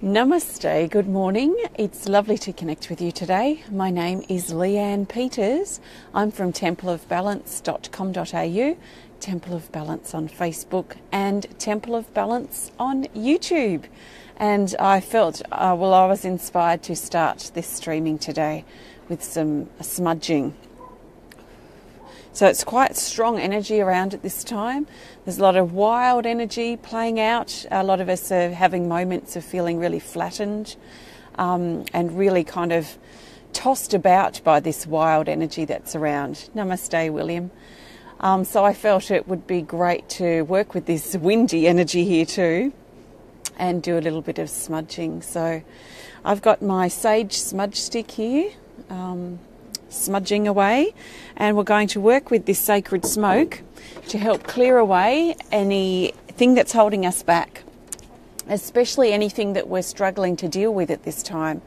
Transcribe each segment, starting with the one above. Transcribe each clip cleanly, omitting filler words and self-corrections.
Namaste, good morning. It's lovely to connect with you today. My name is Leanne Peters. I'm from templeofbalance.com.au, Temple of Balance on Facebook and Temple of Balance on YouTube. And I felt, I was inspired to start this streaming today with some smudging. So it's quite strong energy around at this time. There's a lot of wild energy playing out. A lot of us are having moments of feeling really flattened and really kind of tossed about by this wild energy that's around. Namaste, William. So I felt it would be great to work with this windy energy here too and do a little bit of smudging. So I've got my sage smudge stick here. Smudging away, and we're going to work with this sacred smoke to help clear away anything that's holding us back, especially anything that we're struggling to deal with at this time,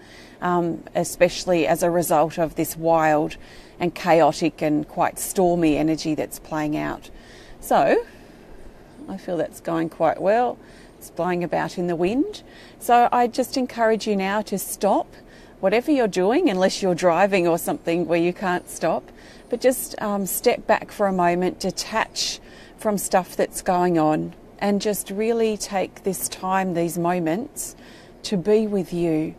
especially as a result of this wild and chaotic and quite stormy energy that's playing out. So I feel that's going quite well. It's blowing about in the wind. So I just encourage you now to stop whatever you're doing, unless you're driving or something where you can't stop, but just step back for a moment, detach from stuff that's going on, and just really take this time, these moments, to be with you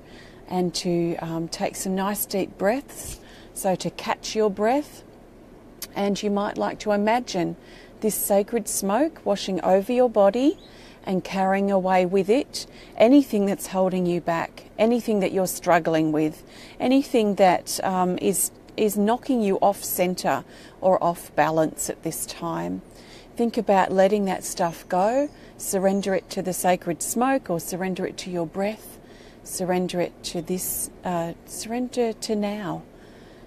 and to take some nice deep breaths. So to catch your breath, and you might like to imagine this sacred smoke washing over your body and carrying away with it anything that's holding you back, anything that you're struggling with, anything that is knocking you off centre or off balance at this time. Think about letting that stuff go. Surrender it to the sacred smoke, or surrender it to your breath. Surrender it to this, surrender to now.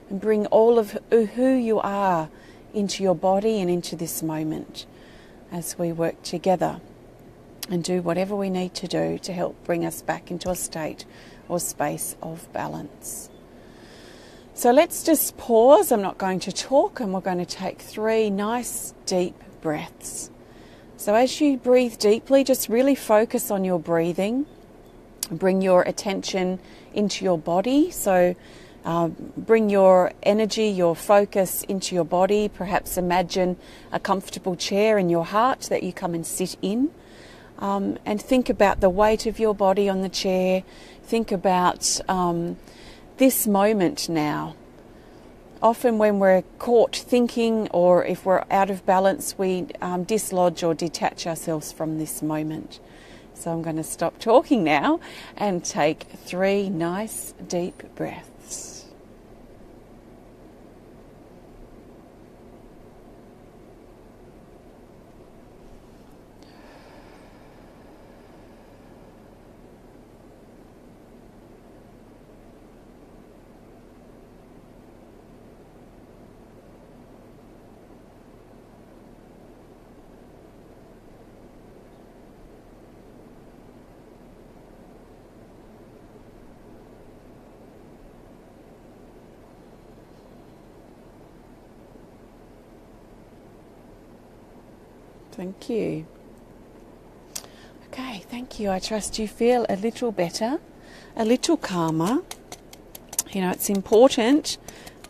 And bring all of who you are into your body and into this moment as we work together and do whatever we need to do to help bring us back into a state or space of balance. So let's just pause. I'm not going to talk, and we're going to take 3 nice deep breaths. So as you breathe deeply, just really focus on your breathing. Bring your attention into your body. So bring your energy, your focus into your body. Perhaps imagine a comfortable chair in your heart that you come and sit in. And think about the weight of your body on the chair. Think about this moment now. Often when we're caught thinking, or if we're out of balance, we dislodge or detach ourselves from this moment. So I'm going to stop talking now and take 3 nice deep breaths. Thank you. Okay, thank you. I trust you feel a little better, a little calmer. You know, it's important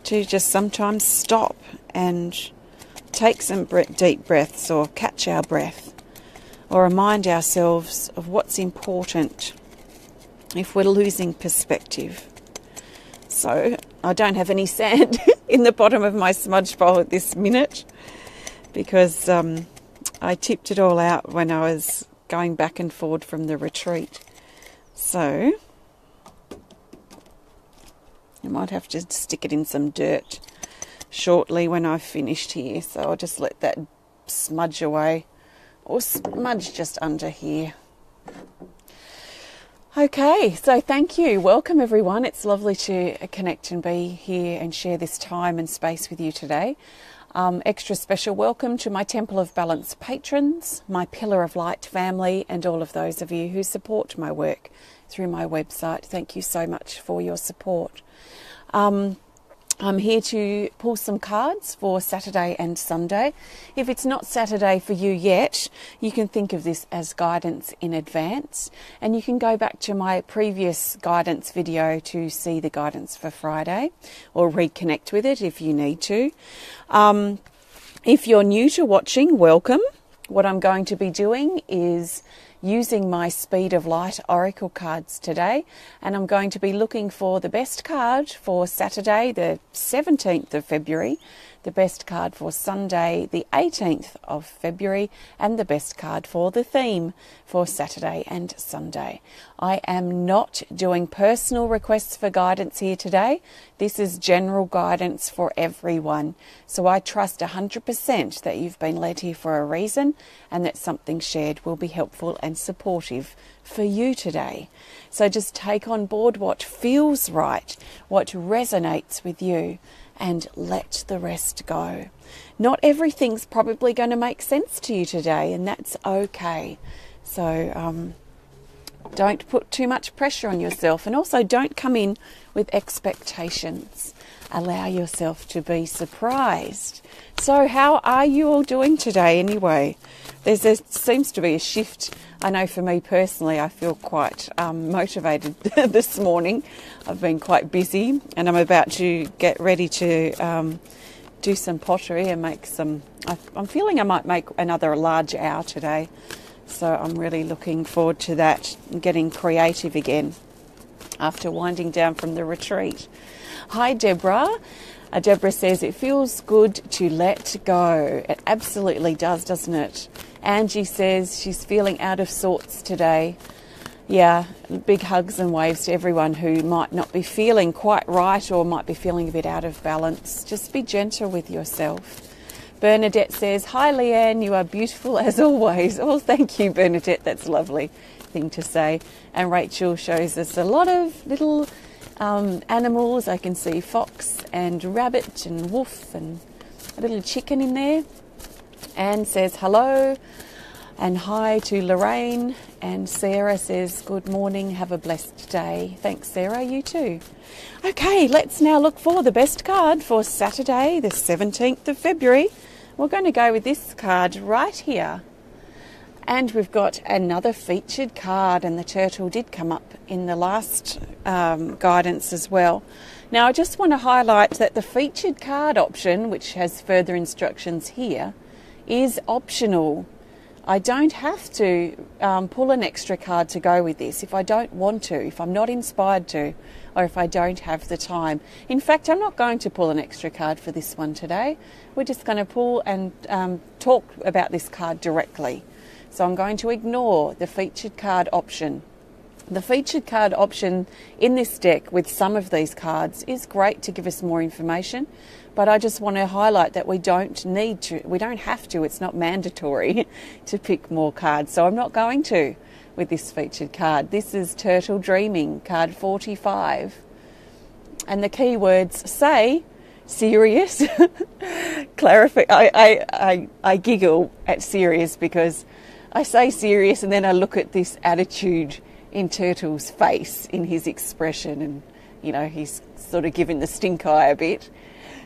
to just sometimes stop and take some deep breaths, or catch our breath, or remind ourselves of what's important if we're losing perspective. So I don't have any sand in the bottom of my smudge bowl at this minute, because I tipped it all out when I was going back and forward from the retreat. So I might have to stick it in some dirt shortly when I've finished here. So I'll just let that smudge away, or smudge just under here. Okay, so thank you. Welcome everyone. It's lovely to connect and be here and share this time and space with you today. Extra special welcome to my Temple of Balance patrons, my Pillar of Light family, and all of those of you who support my work through my website. Thank you so much for your support. I'm here to pull some cards for Saturday and Sunday. If it's not Saturday for you yet, you can think of this as guidance in advance, and you can go back to my previous guidance video to see the guidance for Friday, or reconnect with it if you need to. If you're new to watching, welcome. What I'm going to be doing is using my Speed of Light Oracle cards today, and I'm going to be looking for the best card for Saturday the 17th of February, the best card for Sunday the 18th of February, and the best card for the theme for Saturday and Sunday. I am not doing personal requests for guidance here today. This is general guidance for everyone. So I trust 100% that you've been led here for a reason, and that something shared will be helpful and supportive for you today. So just take on board what feels right, what resonates with you, and let the rest go. Not everything's probably going to make sense to you today, and that's okay. So don't put too much pressure on yourself, and also don't come in with expectations. Allow yourself to be surprised. So how are you all doing today anyway? There seems to be a shift. I know for me personally, I feel quite motivated this morning. I've been quite busy, and I'm about to get ready to do some pottery and make some... I'm feeling I might make another large owl today. So I'm really looking forward to that and getting creative again after winding down from the retreat. Hi, Deborah. Deborah says, it feels good to let go. It absolutely does, doesn't it? Angie says she's feeling out of sorts today. Yeah, big hugs and waves to everyone who might not be feeling quite right or might be feeling a bit out of balance. Just be gentle with yourself. Bernadette says, hi, Leanne, you are beautiful as always. Oh, thank you, Bernadette. That's a lovely thing to say. And Rachel shows us a lot of little animals. I can see fox and rabbit and wolf and a little chicken in there. Anne says hello and hi to Lorraine. And Sarah says, good morning, have a blessed day. Thanks, Sarah, you too. Okay, let's now look for the best card for Saturday, the 17th of February. We're going to go with this card right here. And we've got another featured card, and the turtle did come up in the last guidance as well. Now, I just want to highlight that the featured card option, which has further instructions here, is optional. I don't have to pull an extra card to go with this if I don't want to, if I'm not inspired to, or if I don't have the time. In fact, I'm not going to pull an extra card for this one today. We're just going to pull and talk about this card directly. So I'm going to ignore the featured card option. The featured card option in this deck with some of these cards is great to give us more information, but I just want to highlight that we don't have to, it's not mandatory to pick more cards. So I'm not going to with this featured card. This is Turtle Dreaming, card 45. And the keywords say serious. Clarify. I giggle at serious because I say serious and then I look at this attitude in Turtle's face, in his expression, and you know, he's sort of giving the stink eye a bit.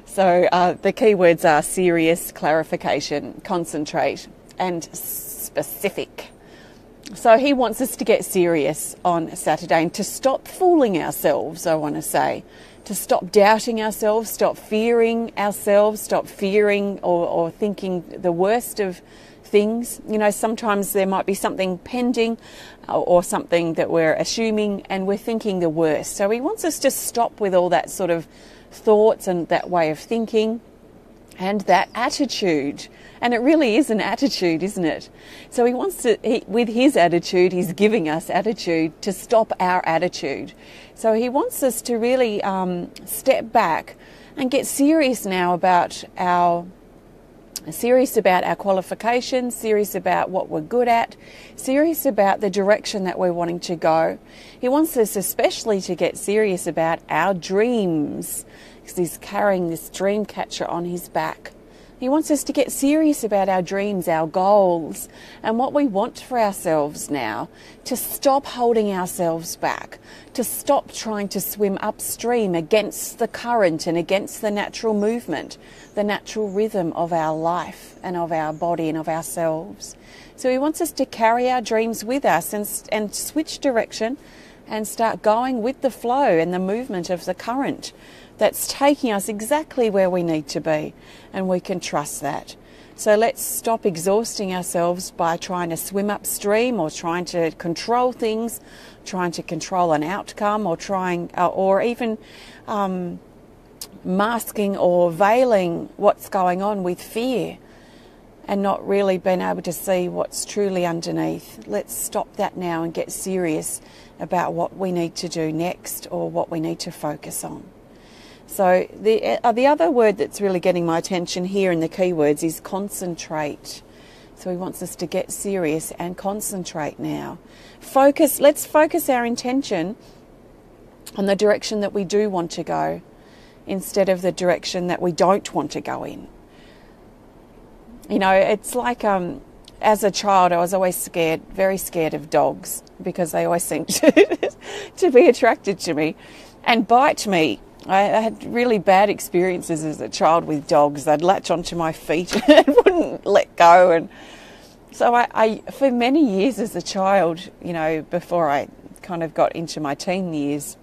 So the keywords are serious, clarification, concentrate, and specific. So he wants us to get serious on Saturday and to stop fooling ourselves, I want to say. To stop doubting ourselves, stop fearing ourselves, stop fearing or thinking the worst of things. You know, sometimes there might be something pending or something that we're assuming and we're thinking the worst. So he wants us to stop with all that sort of thoughts and that way of thinking and that attitude. And it really is an attitude, isn't it? So he wants to, with his attitude, he's giving us attitude to stop our attitude. So he wants us to really step back and get serious now about our qualifications, serious about what we're good at, serious about the direction that we're wanting to go. He wants us especially to get serious about our dreams, because he's carrying this dream catcher on his back. He wants us to get serious about our dreams, our goals, and what we want for ourselves now, to stop holding ourselves back, to stop trying to swim upstream against the current and against the natural movement, the natural rhythm of our life and of our body and of ourselves. So he wants us to carry our dreams with us and switch direction and start going with the flow and the movement of the current that's taking us exactly where we need to be, and we can trust that. So let's stop exhausting ourselves by trying to swim upstream or trying to control things, trying to control an outcome, or even masking or veiling what's going on with fear and not really being able to see what's truly underneath. Let's stop that now and get serious about what we need to do next or what we need to focus on. So the other word that's really getting my attention here in the keywords is concentrate. So he wants us to get serious and concentrate now. Let's focus our intention on the direction that we do want to go instead of the direction that we don't want to go in. You know, it's like as a child I was always very scared of dogs, because they always seemed to be attracted to me and bite me. I had really bad experiences as a child with dogs. They'd latch onto my feet and wouldn't let go. And so I for many years as a child, you know, before I kind of got into my teen years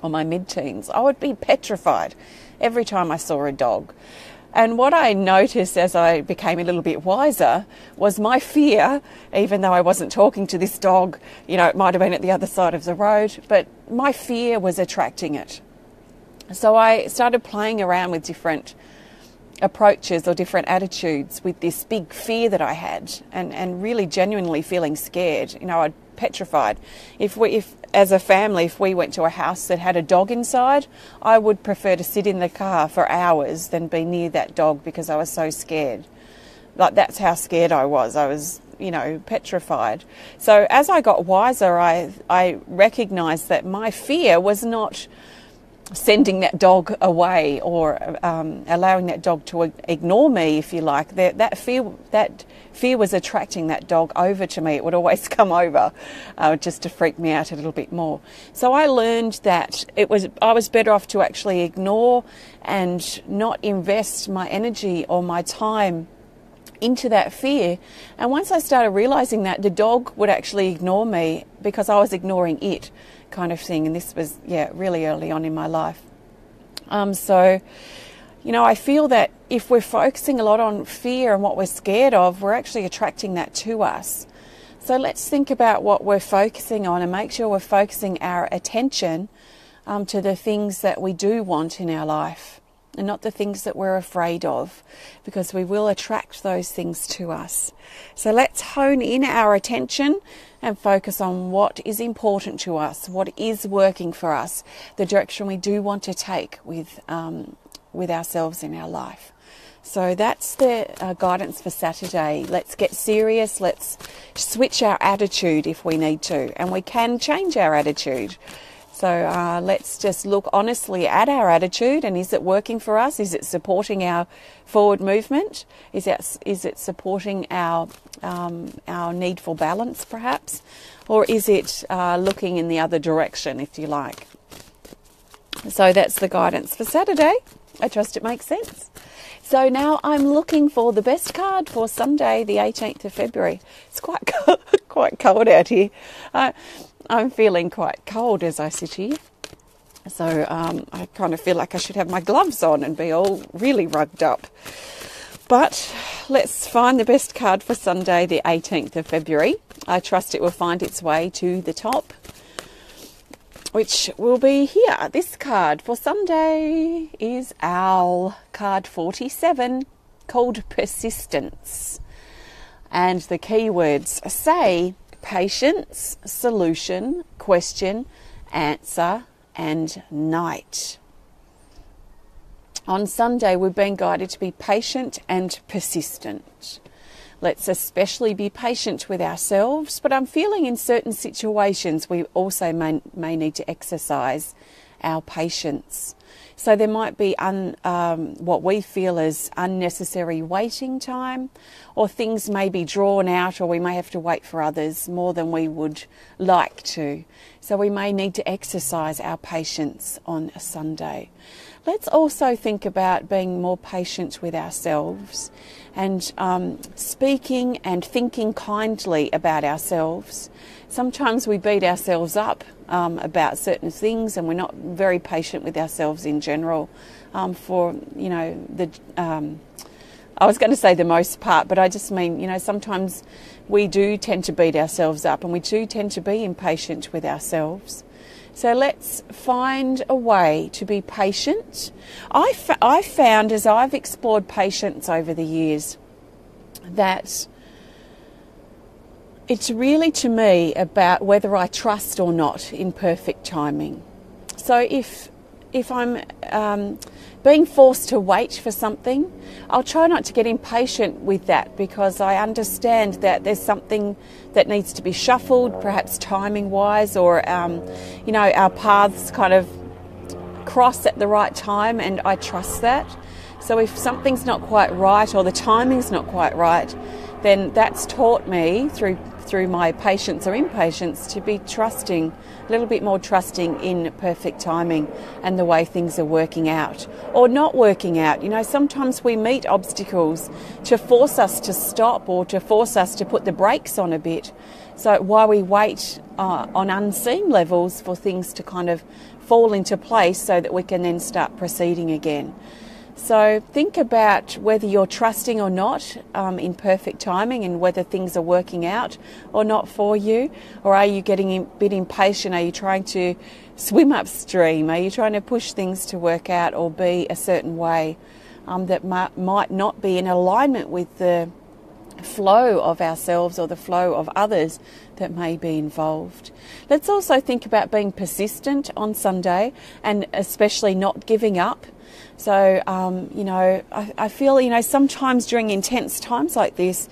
or my mid-teens, I would be petrified every time I saw a dog. And what I noticed as I became a little bit wiser was my fear, even though I wasn't talking to this dog, you know, it might have been at the other side of the road, but my fear was attracting it. So I started playing around with different approaches or different attitudes with this big fear that I had, and really genuinely feeling scared. You know, I'd petrified. If as a family, if we went to a house that had a dog inside, I would prefer to sit in the car for hours than be near that dog, because I was so scared. Like, that's how scared I was. I was, you know, petrified. So as I got wiser, I recognised that my fear was not sending that dog away or allowing that dog to ignore me, if you like. That fear was attracting that dog over to me. It would always come over just to freak me out a little bit more. So I learned that I was better off to actually ignore and not invest my energy or my time into that fear. And once I started realising that, the dog would actually ignore me because I was ignoring it, kind of thing. And this was, really early on in my life. So, you know, I feel that if we're focusing a lot on fear and what we're scared of, we're actually attracting that to us. So let's think about what we're focusing on and make sure we're focusing our attention to the things that we do want in our life, and not the things that we're afraid of, because we will attract those things to us. So let's hone in our attention and focus on what is important to us, what is working for us, the direction we do want to take with ourselves in our life. So that's the guidance for Saturday. Let's get serious. Let's switch our attitude if we need to, and we can change our attitude. So let's just look honestly at our attitude, and is it working for us? Is it supporting our forward movement? Is it supporting our need for balance, perhaps? Or is it looking in the other direction, if you like? So that's the guidance for Saturday. I trust it makes sense. So now I'm looking for the best card for Sunday, the 18th of February. It's quite cold out here. I'm feeling quite cold as I sit here. So I kind of feel like I should have my gloves on and be all really rugged up. But let's find the best card for Sunday, the 18th of February. I trust it will find its way to the top, which will be here. This card for Sunday is Owl, card 47, called Persistence. And the keywords say patience, solution, question, answer, and night. On Sunday, we've been guided to be patient and persistent. Let's especially be patient with ourselves, but I'm feeling in certain situations we also may need to exercise our patience. So there might be what we feel is unnecessary waiting time, or things may be drawn out, or we may have to wait for others more than we would like to. So we may need to exercise our patience on a Sunday. Let's also think about being more patient with ourselves and speaking and thinking kindly about ourselves. Sometimes we beat ourselves up about certain things, and we're not very patient with ourselves in general for, I was going to say the most part, but I just mean, sometimes we do tend to beat ourselves up, and we do tend to be impatient with ourselves. So let's find a way to be patient. I found, as I've explored patience over the years, that it's really, to me, about whether I trust or not in perfect timing. So if I'm being forced to wait for something, I'll try not to get impatient with that, because I understand that there's something that needs to be shuffled, perhaps timing-wise, or, our paths kind of cross at the right time, and I trust that. So if something's not quite right, or the timing's not quite right, then that's taught me through my patience or impatience to be trusting, a little bit more trusting in perfect timing and the way things are working out or not working out. Sometimes we meet obstacles to force us to stop or to force us to put the brakes on a bit. So while we wait on unseen levels for things to kind of fall into place so that we can then start proceeding again. So think about whether you're trusting or not in perfect timing, and whether things are working out or not for you. Or are you getting a bit impatient? Are you trying to swim upstream? Are you trying to push things to work out or be a certain way that might not be in alignment with the flow of ourselves or the flow of others that may be involved? Let's also think about being persistent on Sunday, and especially not giving up. So, I feel, sometimes during intense times like this,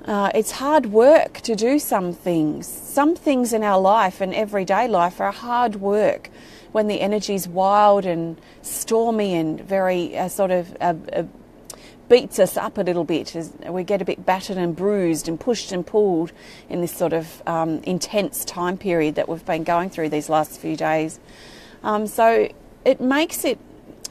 it's hard work to do some things. Some things in our life and everyday life are hard work when the energy's wild and stormy and very beats us up a little bit, as we get a bit battered and bruised and pushed and pulled in this sort of intense time period that we've been going through these last few days. So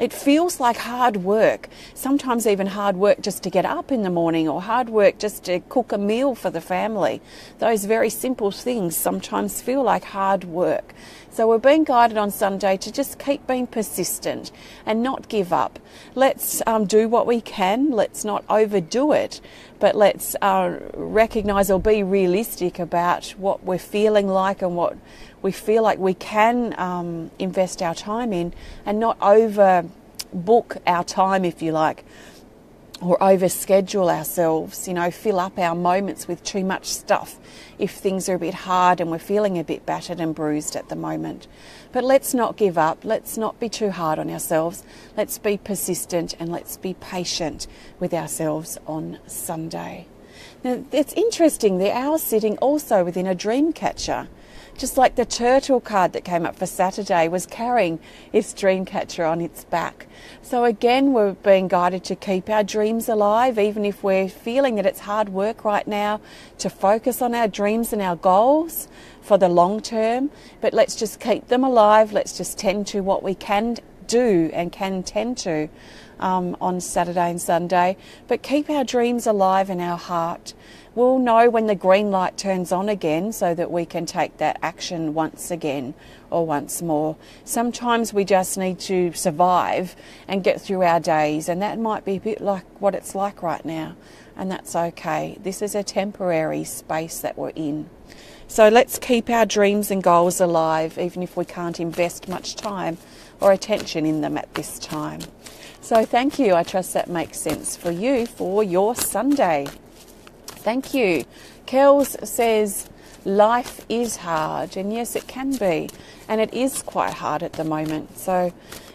it feels like hard work, sometimes even hard work just to get up in the morning, or hard work just to cook a meal for the family. Those very simple things sometimes feel like hard work. So we're being guided on Sunday to just keep being persistent and not give up. Let's do what we can. Let's not overdo it, but let's recognise or be realistic about what we're feeling like and what we feel like we can invest our time in, and not overbook our time, if you like, or overschedule ourselves, fill up our moments with too much stuff if things are a bit hard and we're feeling a bit battered and bruised at the moment. But let's not give up. Let's not be too hard on ourselves. Let's be persistent, and let's be patient with ourselves on Sunday. Now, it's interesting, the owl's sitting also within a dream catcher. Just like the turtle card that came up for Saturday was carrying its dream catcher on its back. So again, we're being guided to keep our dreams alive, even if we're feeling that it's hard work right now, to focus on our dreams and our goals for the long term. But let's just keep them alive. Let's just tend to what we can do and can tend to on Saturday and Sunday. But keep our dreams alive in our heart. We'll know when the green light turns on again, so that we can take that action once again or once more. Sometimes we just need to survive and get through our days, and that might be a bit like what it's like right now, and that's okay. This is a temporary space that we're in. So let's keep our dreams and goals alive, even if we can't invest much time or attention in them at this time. So thank you. I trust that makes sense for you for your Sunday. Thank you. Kels says, life is hard, and yes, it can be, and it is quite hard at the moment. So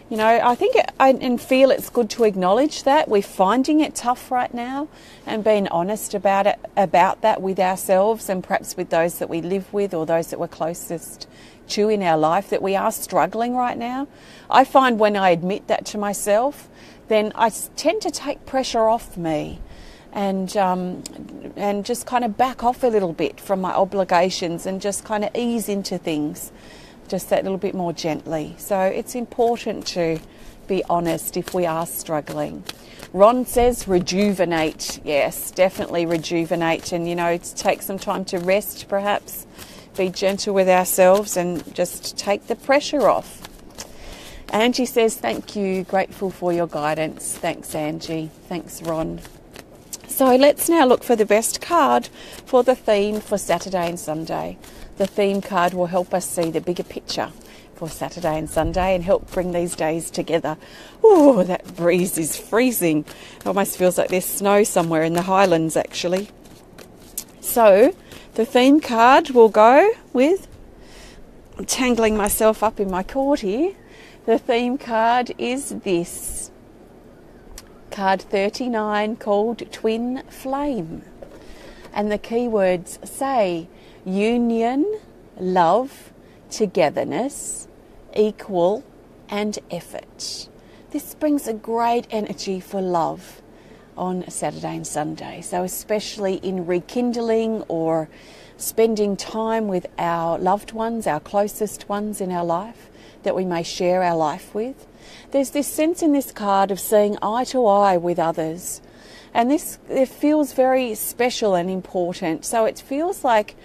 You know, I think and feel it's good to acknowledge that we're finding it tough right now, and being honest about that with ourselves and perhaps with those that we live with or those that we're closest to in our life, that we are struggling right now. I find when I admit that to myself, then I tend to take pressure off me and just kind of back off a little bit from my obligations and just kind of ease into things just that little bit more gently. So it's important to be honest if we are struggling. Ron says rejuvenate. Yes, definitely rejuvenate, and, you know, take some time to rest perhaps, be gentle with ourselves and just take the pressure off. Angie says, thank you, grateful for your guidance. Thanks, Angie. Thanks, Ron. So let's now look for the best card for the theme for Saturday and Sunday. The theme card will help us see the bigger picture for Saturday and Sunday and help bring these days together. Oh, that breeze is freezing. It almost feels like there's snow somewhere in the Highlands, actually. So the theme card will go with, I'm tangling myself up in my cord here. The theme card is this. Card 39, called Twin Flame. And the keywords say union, love, togetherness, equal and effort. This brings a great energy for love on Saturday and Sunday. So especially in rekindling or spending time with our loved ones, our closest ones in our life that we may share our life with. There's this sense in this card of seeing eye to eye with others. And it feels very special and important. So it feels like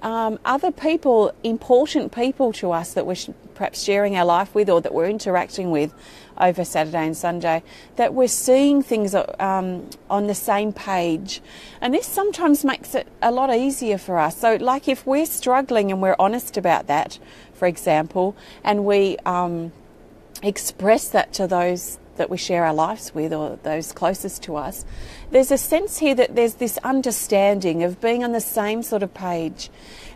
other people, important people to us that we're perhaps sharing our life with or that we're interacting with over Saturday and Sunday, that we're seeing things on the same page. And this sometimes makes it a lot easier for us. So like if we're struggling and we're honest about that, for example, and we express that to those that we share our lives with or those closest to us, there's a sense here that there's this understanding of being on the same sort of page.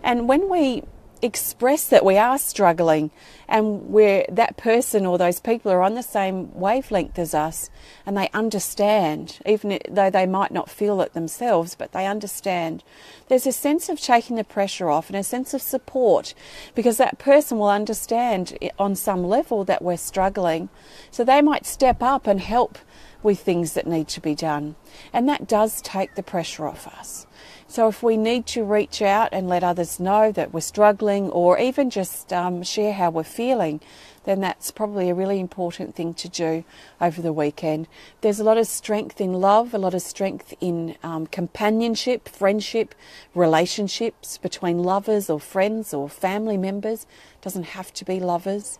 And when we express that we are struggling and that person or those people are on the same wavelength as us and they understand, even though they might not feel it themselves, but they understand, there's a sense of taking the pressure off and a sense of support, because that person will understand on some level that we're struggling. So they might step up and help with things that need to be done. And that does take the pressure off us. So if we need to reach out and let others know that we're struggling, or even just share how we're feeling, then that's probably a really important thing to do over the weekend. There's a lot of strength in love, a lot of strength in companionship, friendship, relationships between lovers or friends or family members. It doesn't have to be lovers.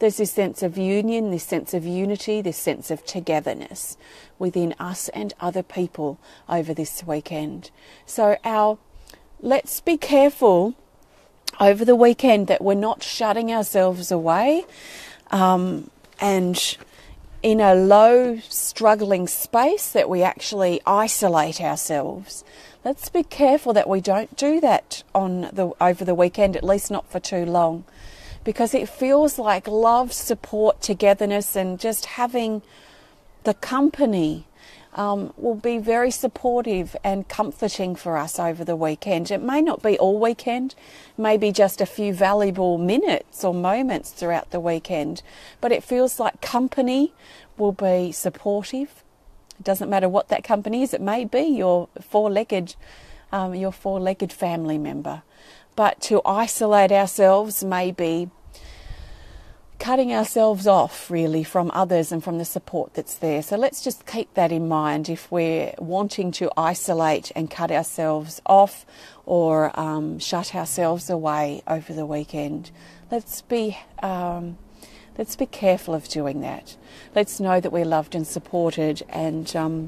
There's this sense of union, this sense of unity, this sense of togetherness within us and other people over this weekend. So let's be careful over the weekend that we're not shutting ourselves away and in a low struggling space, that we actually isolate ourselves. Let's be careful that we don't do that over the weekend, at least not for too long, because it feels like love, support, togetherness, and just having the company will be very supportive and comforting for us over the weekend. It may not be all weekend, maybe just a few valuable minutes or moments throughout the weekend, but it feels like company will be supportive. It doesn't matter what that company is. It may be your four-legged family member, but to isolate ourselves may be cutting ourselves off really from others and from the support that's there. So let's just keep that in mind if we're wanting to isolate and cut ourselves off or shut ourselves away over the weekend. Let's be careful of doing that. Let's know that we're loved and supported, and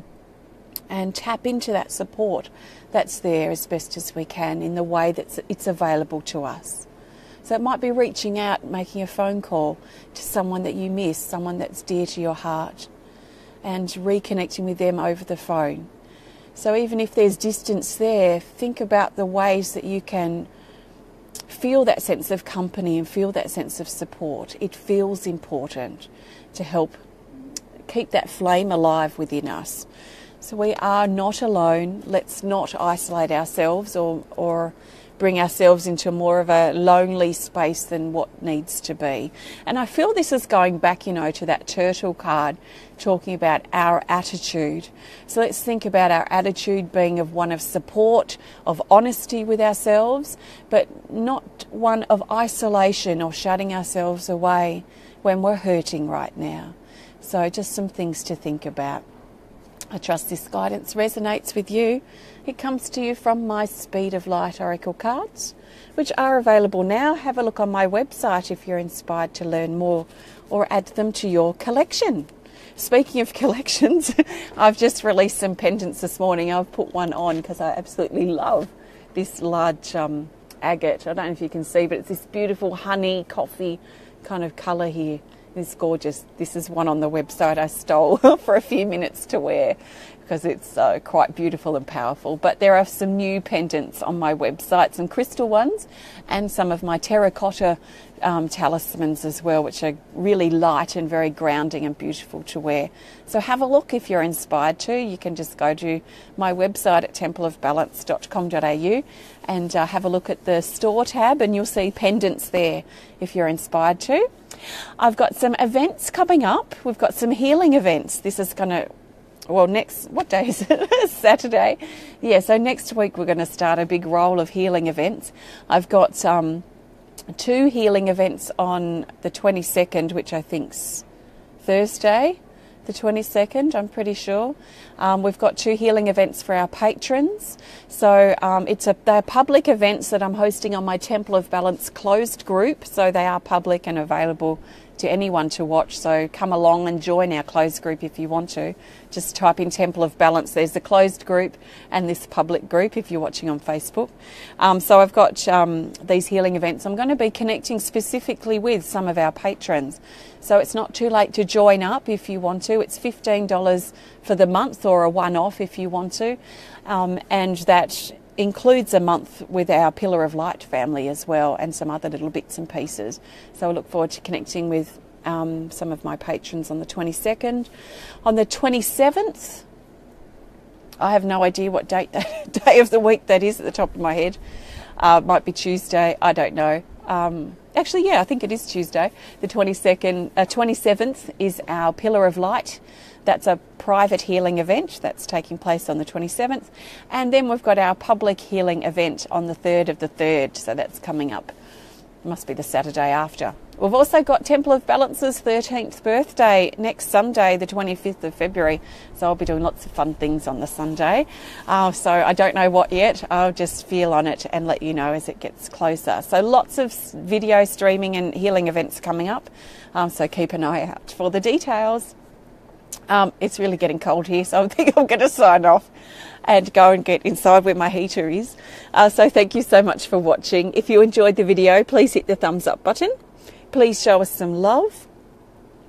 tap into that support that's there as best as we can in the way that it's available to us. So it might be reaching out, making a phone call to someone that you miss, someone that's dear to your heart, and reconnecting with them over the phone. So even if there's distance there, think about the ways that you can feel that sense of company and feel that sense of support. It feels important to help keep that flame alive within us. So we are not alone. Let's not isolate ourselves or bring ourselves into more of a lonely space than what needs to be. And I feel this is going back, to that turtle card, talking about our attitude. So let's think about our attitude being of one of support, of honesty with ourselves, but not one of isolation or shutting ourselves away when we're hurting right now. So just some things to think about. I trust this guidance resonates with you. It comes to you from my Speed of Light Oracle cards, which are available now. Have a look on my website if you're inspired to learn more or add them to your collection. Speaking of collections, I've just released some pendants this morning. I've put one on because I absolutely love this large agate. I don't know if you can see, but it's this beautiful honey coffee kind of colour here. It's gorgeous. This is one on the website I stole for a few minutes to wear because it's quite beautiful and powerful. But there are some new pendants on my website, some crystal ones and some of my terracotta talismans as well, which are really light and very grounding and beautiful to wear. So have a look if you're inspired to. You can just go to my website at templeofbalance.com.au and have a look at the store tab, and you'll see pendants there if you're inspired to. I've got some events coming up. We've got some healing events. This is going to, what day is it? Saturday. Yeah, so next week we're going to start a big roll of healing events. I've got 2 healing events on the 22nd, which I think's Thursday, the 22nd, I'm pretty sure. We've got 2 healing events for our patrons. So they're public events that I'm hosting on my Temple of Balance closed group. So they are public and available to anyone to watch. So come along and join our closed group if you want to. Just type in Temple of Balance. There's the closed group and this public group if you're watching on Facebook. So I've got these healing events. I'm going to be connecting specifically with some of our patrons. So it's not too late to join up if you want to. It's $15 for the month or a one-off if you want to. And that includes a month with our Pillar of Light family as well, and some other little bits and pieces. So I look forward to connecting with some of my patrons on the 22nd. On the 27th, I have no idea what day of the week that is at the top of my head. Might be Tuesday, I don't know. Actually, yeah, I think it is Tuesday. The 27th is our Pillar of Light. That's a private healing event that's taking place on the 27th. And then we've got our public healing event on the 3rd of the 3rd. So that's coming up. It must be the Saturday after. We've also got Temple of Balance's 13th birthday next Sunday, the 25th of February. So I'll be doing lots of fun things on the Sunday. So I don't know what yet. I'll just feel on it and let you know as it gets closer. So lots of video streaming and healing events coming up. So keep an eye out for the details. It's really getting cold here, so I think I'm going to sign off and go and get inside where my heater is. So thank you so much for watching. If you enjoyed the video, please hit the thumbs up button. Please show us some love.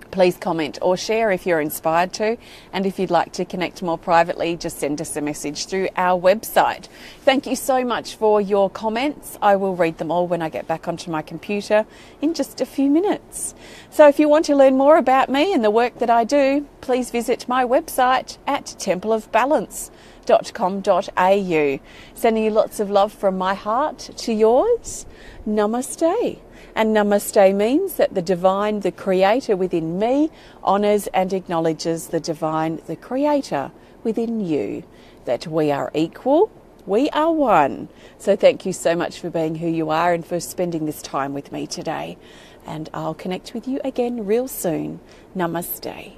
Please comment or share if you're inspired to. And if you'd like to connect more privately, just send us a message through our website. Thank you so much for your comments. I will read them all when I get back onto my computer in just a few minutes. So if you want to learn more about me and the work that I do, please visit my website at templeofbalance.com.au. Sending you lots of love from my heart to yours. Namaste. And Namaste means that the divine, the creator within me, honours and acknowledges the divine, the creator within you. That we are equal, we are one. So thank you so much for being who you are and for spending this time with me today. And I'll connect with you again real soon. Namaste.